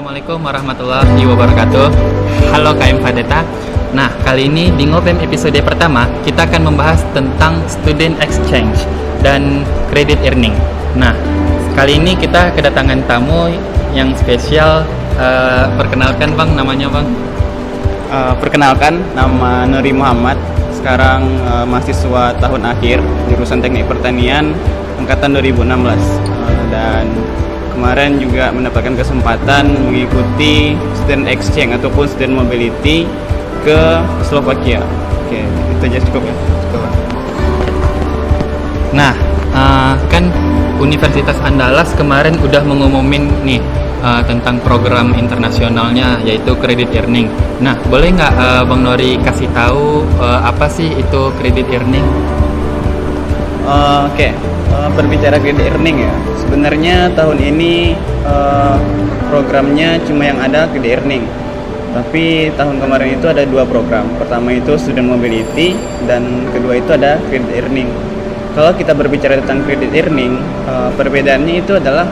Assalamualaikum warahmatullahi wabarakatuh. Halo KM Fadeta. Nah, kali ini di Ngobem episode pertama kita akan membahas tentang student exchange dan credit earning. Nah, kali ini kita kedatangan tamu yang spesial. Perkenalkan Bang, namanya Bang. Perkenalkan, nama Nuri Muhammad. Sekarang mahasiswa tahun akhir jurusan Teknik Pertanian angkatan 2016. Dan kemarin juga mendapatkan kesempatan mengikuti student exchange ataupun student mobility ke Slovakia. Oke, itu aja cukup ya. Cukup. Nah, kan Universitas Andalas kemarin udah mengumumin nih tentang program internasionalnya, yaitu credit earning. Nah, boleh nggak Bang Nori kasih tahu apa sih itu credit earning? Berbicara credit earning ya, sebenarnya tahun ini programnya cuma yang ada credit earning. Tapi tahun kemarin itu ada dua program. Pertama itu student mobility dan kedua itu ada credit earning. Kalau kita berbicara tentang credit earning, perbedaannya itu adalah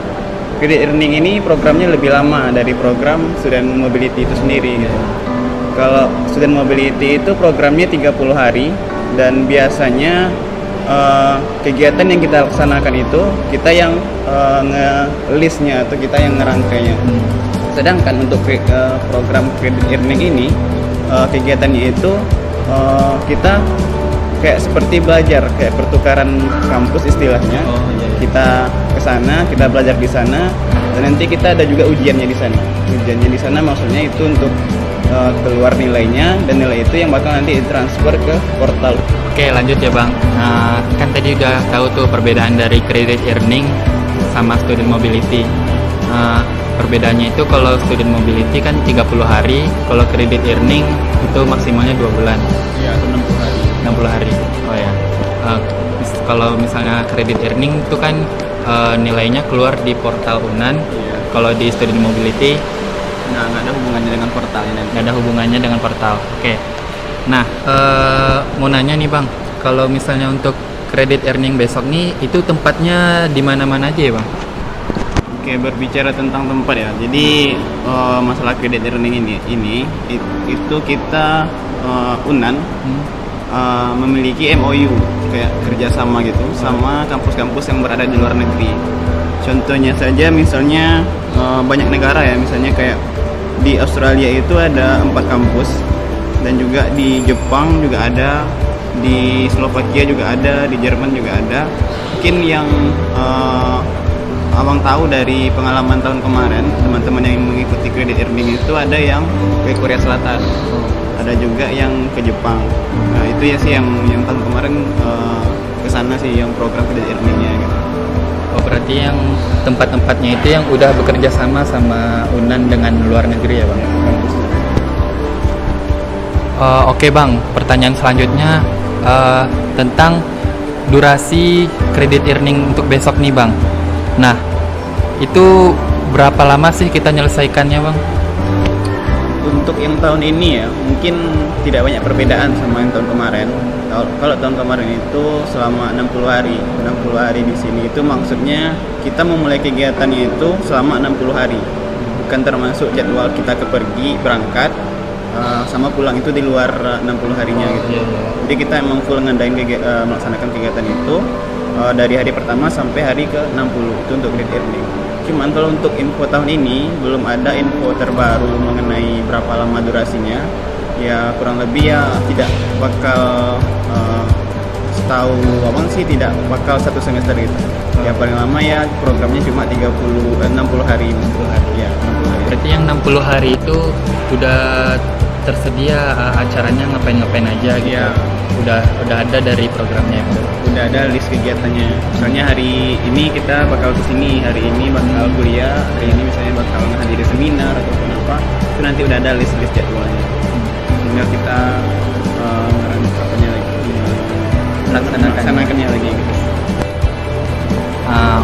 credit earning ini programnya lebih lama dari program student mobility itu sendiri. Kalau student mobility itu programnya 30 hari dan biasanya kegiatan yang kita laksanakan itu kita yang nge-listnya atau kita yang ngerangkainya. Sedangkan untuk program credit earning ini kegiatannya itu kita kayak seperti belajar, kayak pertukaran kampus istilahnya. Kita ke sana, kita belajar di sana, dan nanti kita ada juga ujiannya di sana. Ujiannya di sana maksudnya itu untuk keluar nilainya, dan nilai itu yang bakal nanti ditransfer ke portal. Oke, lanjut ya Bang. Kan tadi udah tahu tuh perbedaan dari credit earning sama student mobility. Perbedaannya itu kalau student mobility kan 30 hari, kalau credit earning itu maksimalnya 2 bulan. Iya, 60 hari. 60 hari. Oh ya. Kalau misalnya credit earning itu kan nilainya keluar di portal UNAN. Iya. Kalau di student mobility Nggak ada hubungannya dengan portalnya nanti. nggak ada hubungannya dengan portal. Oke. Nah, mau nanya nih Bang, kalau misalnya untuk credit earning besok nih, itu tempatnya di mana-mana aja ya Bang? Oke, berbicara tentang tempat ya. Jadi masalah credit earning ini itu kita UNAN memiliki MOU kayak kerjasama gitu sama kampus-kampus yang berada di luar negeri. Contohnya saja misalnya banyak negara ya, misalnya kayak di Australia itu ada 4 kampus, dan juga di Jepang juga ada, di Slovakia juga ada, di Jerman juga ada. Mungkin yang abang tahu dari pengalaman tahun kemarin, teman-teman yang mengikuti credit earning itu ada yang ke Korea Selatan, ada juga yang ke Jepang. Nah itu ya sih yang tahun kemarin ke sana sih yang program credit earningnya gitu. Oh, berarti yang tempat-tempatnya itu yang udah bekerja sama UNAN dengan luar negeri ya Bang? Oke Bang, pertanyaan selanjutnya tentang durasi credit earning untuk besok nih Bang. Nah, itu berapa lama sih kita nyelesaikannya Bang? Untuk yang tahun ini ya, mungkin tidak banyak perbedaan sama yang tahun kemarin. Kalau tahun kemarin itu selama 60 hari. 60 hari di sini itu maksudnya kita memulai kegiatannya itu selama 60 hari. Bukan termasuk jadwal kita pergi, berangkat, sama pulang itu di luar 60 harinya gitu. Jadi kita emang full ngadain melaksanakan kegiatan itu dari hari pertama sampai hari ke-60 itu untuk credit earning. Cuman kalau untuk info tahun ini belum ada info terbaru mengenai berapa lama durasinya. Ya kurang lebih ya tidak bakal setahu abang sih tidak bakal 1 semester gitu. Ya paling lama ya programnya cuma 60 hari. 60 hari. Ya, 60 hari. Berarti yang 60 hari itu udah tersedia acaranya ngapain-ngapain aja gitu. Ya. Udah ada dari programnya. Udah ada list kegiatannya. Misalnya hari ini kita bakal kesini, hari ini bakal kuliah, hari ini misalnya bakal menghadiri seminar ataupun apa. Itu nanti udah ada list jadwalnya. Tinggal kita melaksanakannya lagi gitu.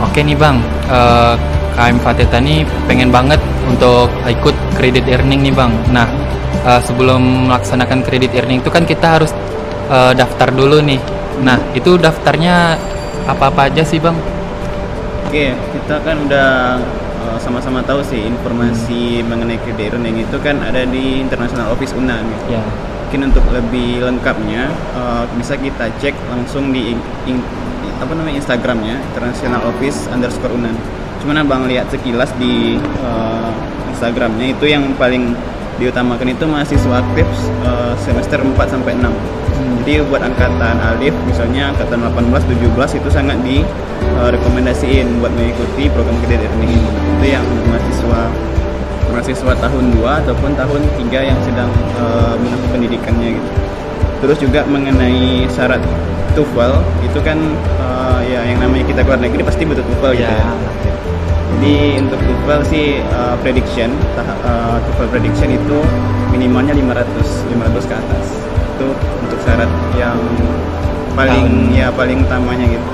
Oke nih Bang, KM Fateta nih pengen banget untuk ikut credit earning nih Bang. Nah, sebelum melaksanakan credit earning itu kan kita harus daftar dulu nih. Nah, itu daftarnya apa-apa aja sih Bang? Oke, kita kan udah sama-sama tahu sih informasi mengenai kredit earning itu kan ada di International Office UNAN gitu. Ya. Mungkin untuk lebih lengkapnya bisa kita cek langsung di Instagramnya International Office _UNAN. Cuman abang lihat sekilas di Instagramnya itu yang paling diutamakan itu mahasiswa aktif semester 4 sampai 6. Jadi buat angkatan alif misalnya angkatan 18, 17 itu sangat direkomendasiin buat mengikuti program kredit earning ini. Itu yang mahasiswa tahun 2 ataupun tahun 3 yang sedang menempuh pendidikannya gitu. Terus juga mengenai syarat TOEFL itu kan ya yang namanya kita keluar negeri pasti butuh TOEFL gitu ya. Jadi untuk TOEFL sih TOEFL prediction itu minimalnya 500 ke atas. Itu untuk syarat yang paling utamanya gitu.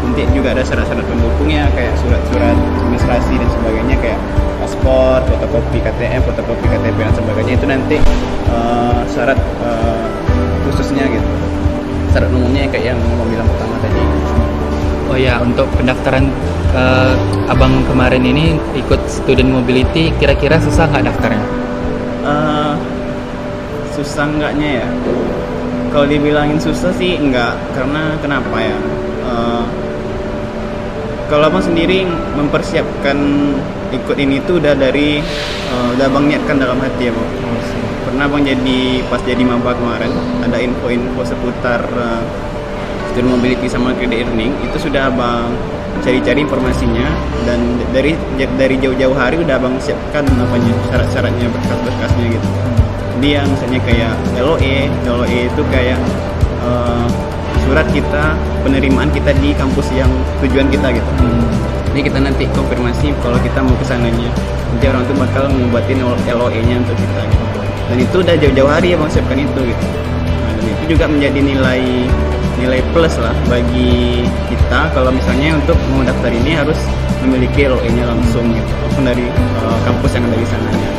Nanti juga ada syarat-syarat pendukungnya kayak surat-surat administrasi dan sebagainya kayak paspor, fotokopi KTM, fotokopi KTP dan sebagainya itu nanti syarat khususnya gitu. Syarat umumnya kayak yang mau bilang pertama tadi. Oh ya, untuk pendaftaran abang kemarin ini ikut student mobility, kira-kira susah nggak daftarnya? Susah enggaknya ya? Kalau dibilangin susah sih enggak, karena kenapa ya? Kalau abang sendiri mempersiapkan ikut ini tuh udah abang niatkan dalam hati ya bang. Pernah abang pas jadi maba kemarin ada info-info seputar student mobility sama kredit earning itu sudah abang cari-cari informasinya dan dari jauh-jauh hari udah abang siapkan syarat-syaratnya berkas-berkasnya gitu. Jadi yang misalnya kayak LOE itu kayak surat kita penerimaan kita di kampus yang tujuan kita gitu. Jadi kita nanti konfirmasi kalau kita mau kesananya. Nanti orang tuh bakal membuatin LOE-nya untuk kita gitu. Dan itu udah jauh-jauh hari ya bang siapkan itu gitu. Nah, dan itu juga menjadi nilai plus lah bagi kita kalau misalnya untuk mau daftar ini harus memiliki LOE-nya langsung gitu, langsung dari kampus yang ada di sananya.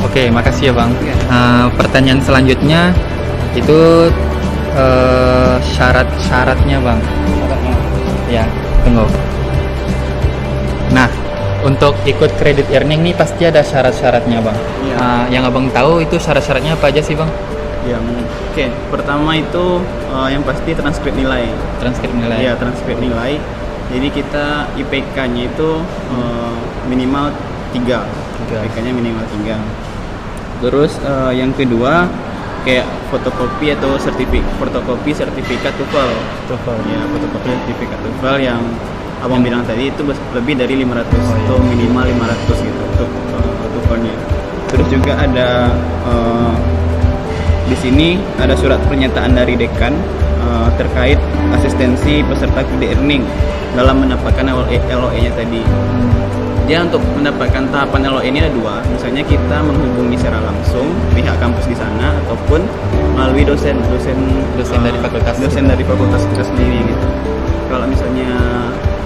Oke, makasih ya bang. Ya. Pertanyaan selanjutnya itu syarat-syaratnya bang. Ya, tunggu. Nah, untuk ikut kredit earning nih pasti ada syarat-syaratnya bang. Ya. Yang abang tahu itu syarat-syaratnya apa aja sih bang? Pertama itu yang pasti transkrip nilai. Transkrip nilai. Iya, transkrip nilai. Jadi kita IPK-nya itu minimal 3. IPK-nya minimal 3. Terus yang kedua kayak fotokopi sertifikat TOEFL. Ya, fotokopi sertifikat TOEFL yang abang bilang tadi itu lebih dari 500 atau minimal 500 gitu untuk TOEFL-nya. Terus juga ada di sini ada surat pernyataan dari dekan terkait asistensi peserta kredit earning dalam mendapatkan LOE-nya tadi. Dia untuk mendapatkan tahapan LOE ini ada 2. Misalnya kita menghubungi secara langsung pihak kampus di sana ataupun melalui dosen dari fakultas. Dosen dari fakultas kita sendiri gitu. Kalau misalnya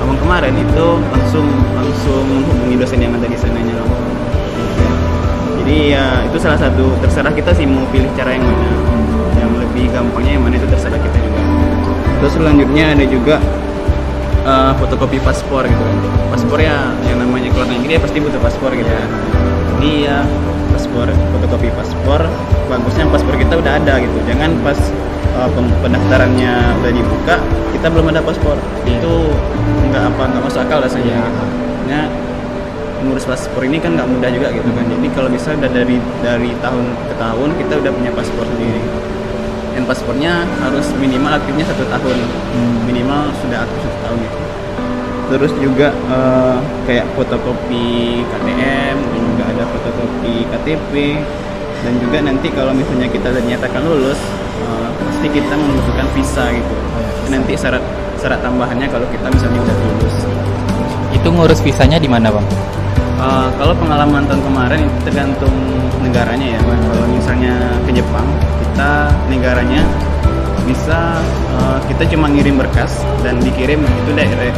abang kemarin itu langsung menghubungi dosen yang ada di sananya langsung. Jadi ya itu salah satu, terserah kita sih mau pilih cara yang mana. Yang lebih gampangnya yang mana itu terserah kita juga. Terus selanjutnya ada juga fotokopi paspor gitu kan. Paspor ya yang namanya keluar negeri ya pasti butuh paspor gitu ya. Jadi ya fotokopi paspor, bagusnya paspor kita udah ada gitu. Jangan pas pendaftarannya udah dibuka kita belum ada paspor. Itu nggak masuk akal rasanya. Nah, ngurus paspor ini kan nggak mudah juga gitu kan. Jadi kalau bisa udah dari tahun ke tahun kita udah punya paspor sendiri. Dan paspornya harus minimal aktifnya 1 tahun. Minimal sudah aktif 1 tahun gitu. Terus juga kayak fotokopi KTM, dan juga ada fotokopi KTP, dan juga nanti kalau misalnya kita dinyatakan lulus pasti kita membutuhkan visa gitu. Nanti syarat tambahannya kalau kita misalnya udah lulus. Itu ngurus visanya di mana bang? Kalau pengalaman tahun kemarin itu tergantung negaranya ya. Kalau misalnya ke Jepang, kita negaranya bisa kita cuma ngirim berkas dan dikirim itu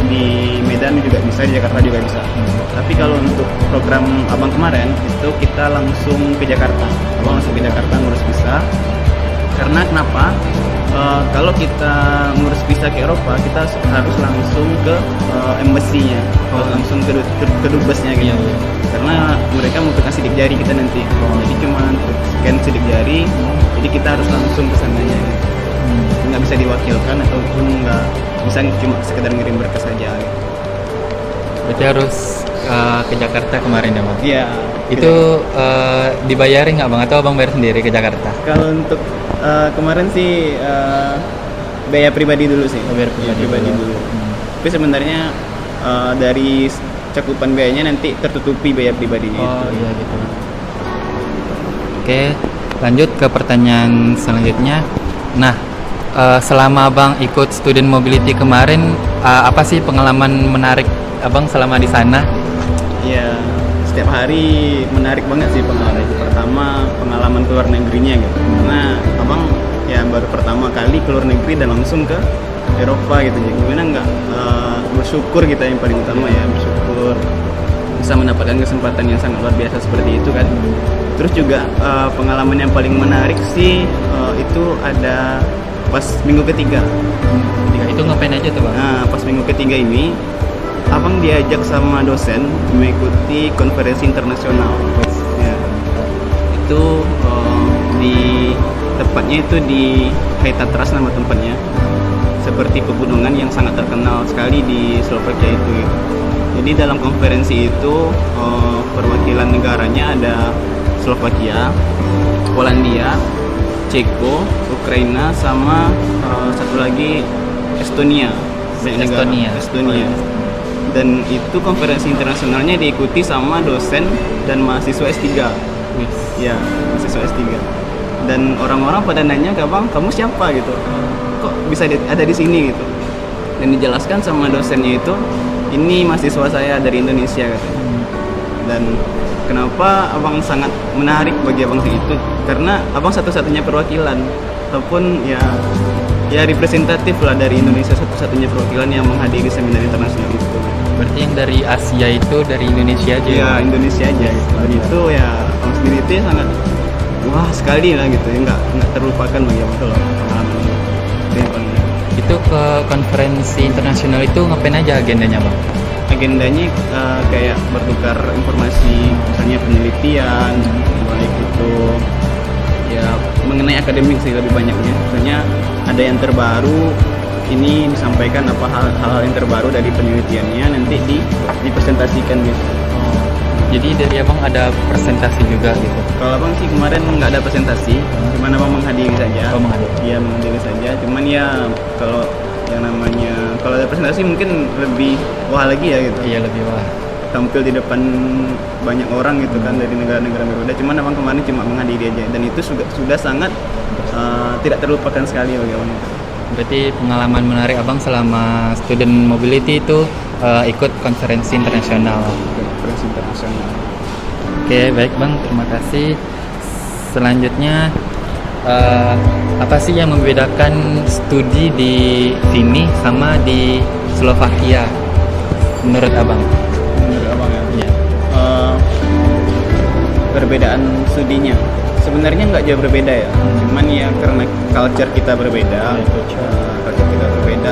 di Medan juga bisa, di Jakarta juga bisa. Tapi kalau untuk program abang kemarin itu kita langsung ke Jakarta. Abang langsung ke Jakarta ngurus visa. Karena kenapa? Kalau kalau kita ngurus visa ke Eropa, kita harus langsung ke embassy-nya, langsung ke dubesnya gitu. Iya, iya. Karena mereka mau kasih sidik jari kita nanti. Jadi cuma untuk scan sidik jari, jadi kita harus langsung ke sananya. Nggak bisa diwakilkan ataupun nggak bisa cuma sekedar ngirim berkas saja. Gitu. Berarti harus ke Jakarta kemarin ya bang? Iya. Itu dibayarin nggak bang atau abang bayar sendiri ke Jakarta? Kalau untuk kemarin sih biaya pribadi dulu sih. Bayar pribadi dulu. Tapi sebenarnya dari cakupan biayanya nanti tertutupi biaya pribadinya Oh itu. iya gitu. Oke, lanjut ke pertanyaan selanjutnya. Nah, selama abang ikut student mobility kemarin, apa sih pengalaman menarik abang selama di sana? Iya, setiap hari menarik banget sih pengalaman itu. Pertama pengalaman keluar negerinya gitu. Karena abang ya baru pertama kali keluar negeri dan langsung ke Eropa gitu. Jadi gimana nggak bersyukur kita yang paling utama ya, bersyukur bisa mendapatkan kesempatan yang sangat luar biasa seperti itu kan. Terus juga pengalaman yang paling menarik sih itu ada pas minggu ketiga. Itu ngapain aja tuh bang? Nah, pas minggu ketiga ini abang diajak sama dosen mengikuti konferensi internasional. Ya. Itu di tepatnya itu di Haitatras nama tempatnya. Seperti pegunungan yang sangat terkenal sekali di Slovakia itu. Gitu. Jadi dalam konferensi itu perwakilan negaranya ada Slovakia, Polandia, Ceko, Ukraina, sama satu lagi Estonia. Estonia. Dan itu konferensi internasionalnya diikuti sama dosen dan mahasiswa S3. Ya, mahasiswa S3. Dan orang-orang pada nanya ke abang, kamu siapa gitu? Kok bisa ada di sini gitu? Dan dijelaskan sama dosennya itu, ini mahasiswa saya dari Indonesia katanya. Dan kenapa abang sangat menarik bagi abang itu? Karena abang satu-satunya perwakilan ataupun ya representatif lah dari Indonesia, satu-satunya perwakilan yang menghadiri seminar internasional itu. Berarti yang dari Asia itu dari Indonesia aja? Ya, Indonesia aja gitu. Dan itu ya abang sendiri itu sangat wah sekali lah gitu, ya nggak terlupakan bagi abang kalau pengalaman itu. Itu ke konferensi internasional itu ngapain aja agendanya bang? Agendanya kayak bertukar informasi, misalnya penelitian, baik itu ya mengenai akademik sih lebih banyaknya. Misalnya ada yang terbaru, ini disampaikan apa hal-hal yang terbaru dari penelitiannya nanti dipresentasikan gitu. Jadi dari abang ada presentasi juga gitu? Kalau abang sih kemarin nggak ada presentasi, cuman abang menghadiri saja. Oh, menghadiri. Iya, menghadiri saja. Cuman ya kalau yang namanya kalau ada presentasi mungkin lebih wah lagi ya gitu. Iya, lebih wah. Tampil di depan banyak orang gitu kan dari negara-negara berbeda. Cuman abang kemarin cuma menghadiri aja dan itu sudah sangat tidak terlupakan sekali bagi abang itu. Berarti pengalaman menarik abang selama student mobility itu ikut konferensi internasional. Konferensi internasional. Oke, baik bang, terima kasih. Selanjutnya apa sih yang membedakan studi di sini sama di Slovakia menurut abang? Menurut abang ya? Iya. Perbedaan studinya sebenarnya nggak jauh berbeda ya, cuman ya karena culture kita berbeda, culture kita berbeda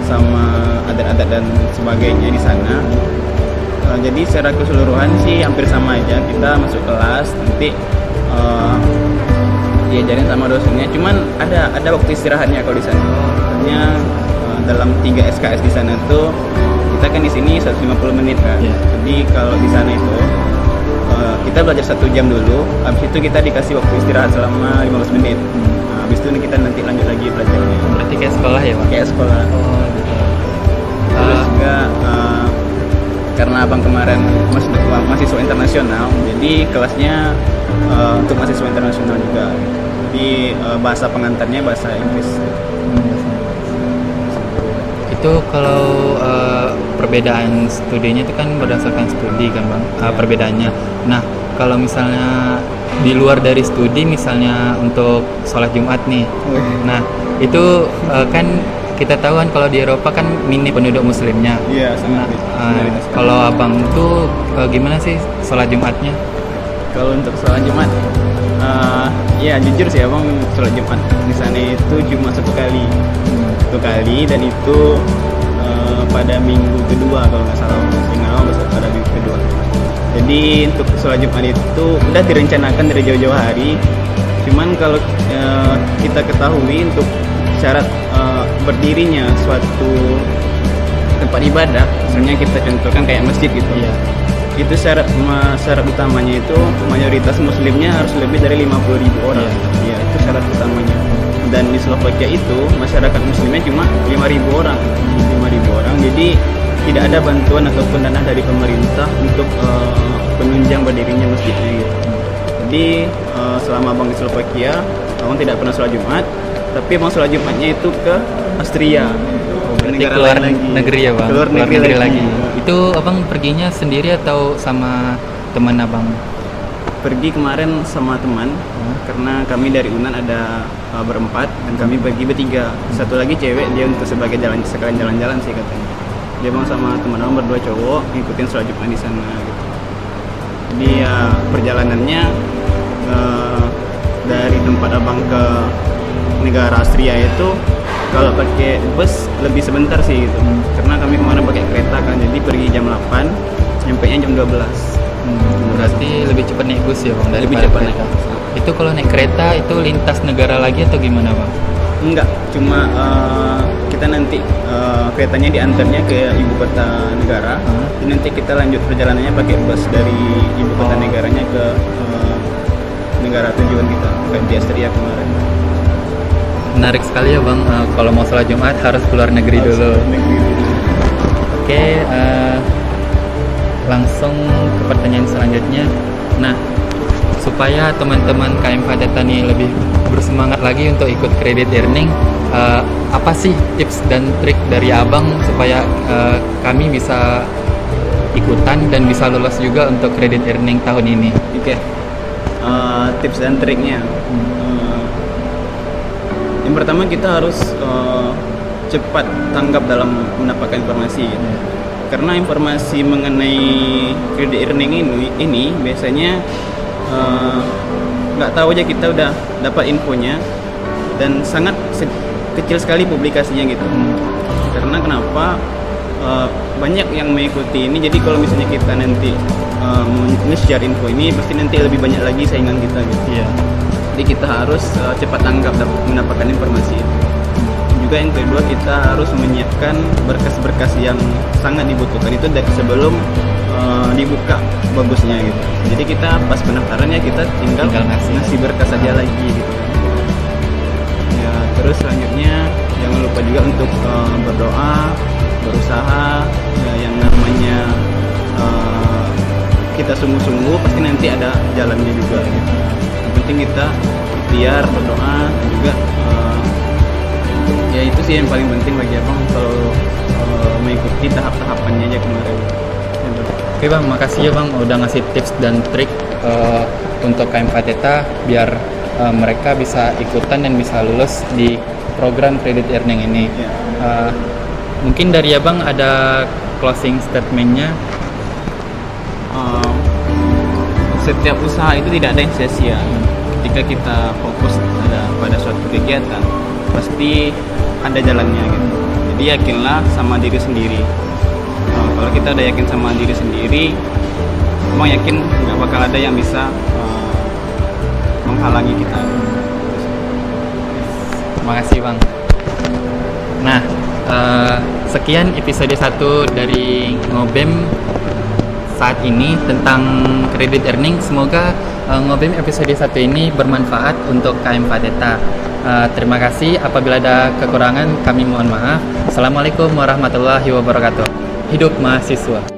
sama adat-adat dan sebagainya di sana. Jadi secara keseluruhan sih hampir sama aja. Kita masuk kelas nanti diajarin sama dosennya. Cuman ada waktu istirahatnya kalau di sana. Makanya dalam 3 SKS di sana tuh kita kan di sini 150 menit kan. Yeah. Jadi kalau di sana itu kita belajar 1 jam dulu. Habis itu kita dikasih waktu istirahat selama 15 menit. Nah, habis itu kita nanti lanjut lagi belajarnya. Berarti kayak sekolah ya bang? Kayak sekolah. Oh gitu. Terus juga karena abang kemarin mahasiswa internasional, jadi kelasnya untuk mahasiswa internasional juga. Jadi bahasa pengantarnya bahasa Inggris. Itu kalau perbedaan studinya itu kan berdasarkan studi kan bang, perbedaannya. Nah kalau misalnya di luar dari studi, misalnya untuk sholat Jumat nih, nah itu kan kita tahu kan kalau di Eropa kan minim penduduk muslimnya. Iya, sangat. Kalau abang tuh gimana sih sholat Jumatnya? Kalau untuk sholat Jumat Ya jujur sih abang, sholat Jumat di sana itu cuma satu kali dan itu pada minggu kedua kalau nggak salah, pada minggu kedua. Jadi untuk sholat Jumat itu udah direncanakan dari jauh-jauh hari. Cuman kalau kita ketahui untuk syarat berdirinya suatu tempat ibadah, misalnya kita contohkan kayak masjid gitu ya, itu syarat utamanya itu mayoritas muslimnya harus lebih dari 50.000 orang. Ya, itu syarat utamanya. Dan di Slovakia itu masyarakat muslimnya cuma 5.000 orang. 5.000 orang. Jadi tidak ada bantuan ataupun dana dari pemerintah untuk penunjang berdirinya masjidnya gitu. Jadi selama abang di Slovakia, abang tidak pernah sholat Jumat, tapi abang sholat Jumatnya itu ke Austria. Berarti keluar negeri ya bang? Keluar negeri lagi. Itu abang perginya sendiri atau sama teman abang? Pergi kemarin sama teman, karena kami dari UNAN ada berempat dan kami pergi bertiga. Satu lagi cewek, dia untuk sekalian jalan-jalan sih katanya. Dia mau sama teman abang berdua cowok ngikutin sholat Jumat di sana gitu. Jadi ya perjalanannya dari tempat abang ke negara Austria itu kalau pakai bus lebih sebentar sih gitu. Karena kami kemarin pakai kereta kan, jadi pergi jam 8, nyampainya jam 12. Berarti lebih cepat naik bus ya bang daripada Lebih cepat kereta. Itu kalau naik kereta itu lintas negara lagi atau gimana bang? Enggak, cuma kita nanti keretanya diantarnya ke ibu kota negara. Dan nanti kita lanjut perjalanannya pakai bus dari ibu kota negaranya ke negara tujuan kita, ke di Austria kemarin. Menarik sekali ya bang, kalau mau sholat Jumat harus keluar negeri dulu. Oke, langsung ke pertanyaan selanjutnya. Nah, supaya teman-teman KM Fadeta nih lebih bersemangat lagi untuk ikut credit earning, apa sih tips dan trik dari abang supaya kami bisa ikutan dan bisa lolos juga untuk credit earning tahun ini? Oke. Tips dan triknya. Yang pertama kita harus cepat tanggap dalam mendapatkan informasi. Karena informasi mengenai credit earning ini biasanya nggak tahu aja kita udah dapat infonya, dan sangat kecil sekali publikasinya gitu. Karena kenapa banyak yang mengikuti ini, jadi kalau misalnya kita nanti nge-share info ini pasti nanti lebih banyak lagi saingan kita gitu. Jadi kita harus cepat tanggap mendapatkan informasi itu. Juga yang kedua, kita harus menyiapkan berkas-berkas yang sangat dibutuhkan itu sebelum dibuka bagusnya gitu. Jadi kita pas pendaftarannya kita tinggal ngasih berkas saja lagi gitu. Ya, terus selanjutnya jangan lupa juga untuk berdoa, berusaha, ya, yang namanya kita sungguh-sungguh pasti nanti ada jalannya juga gitu. Yang penting kita ikhtiar, berdoa, dan juga ya itu sih yang paling penting bagi abang kalau mengikuti tahap-tahapannya aja kemarin. Oke bang, makasih ya bang udah ngasih tips dan trik untuk KM Fadeta biar mereka bisa ikutan dan bisa lulus di program credit earning ini. Mungkin dari abang ada closing statementnya? Setiap usaha itu tidak ada yang sia-sia. Ketika kita fokus pada suatu kegiatan, pasti ada jalannya gitu. Jadi yakinlah sama diri sendiri. Kalau kita udah yakin sama diri sendiri, emang yakin nggak bakal ada yang bisa menghalangi kita. Terima kasih bang. Nah, sekian episode 1 dari Ngobem saat ini tentang credit earning. Semoga Ngobem episode 1 ini bermanfaat untuk KM Fadeta. Terima kasih. Apabila ada kekurangan kami mohon maaf. Assalamualaikum warahmatullahi wabarakatuh. Hidup mahasiswa.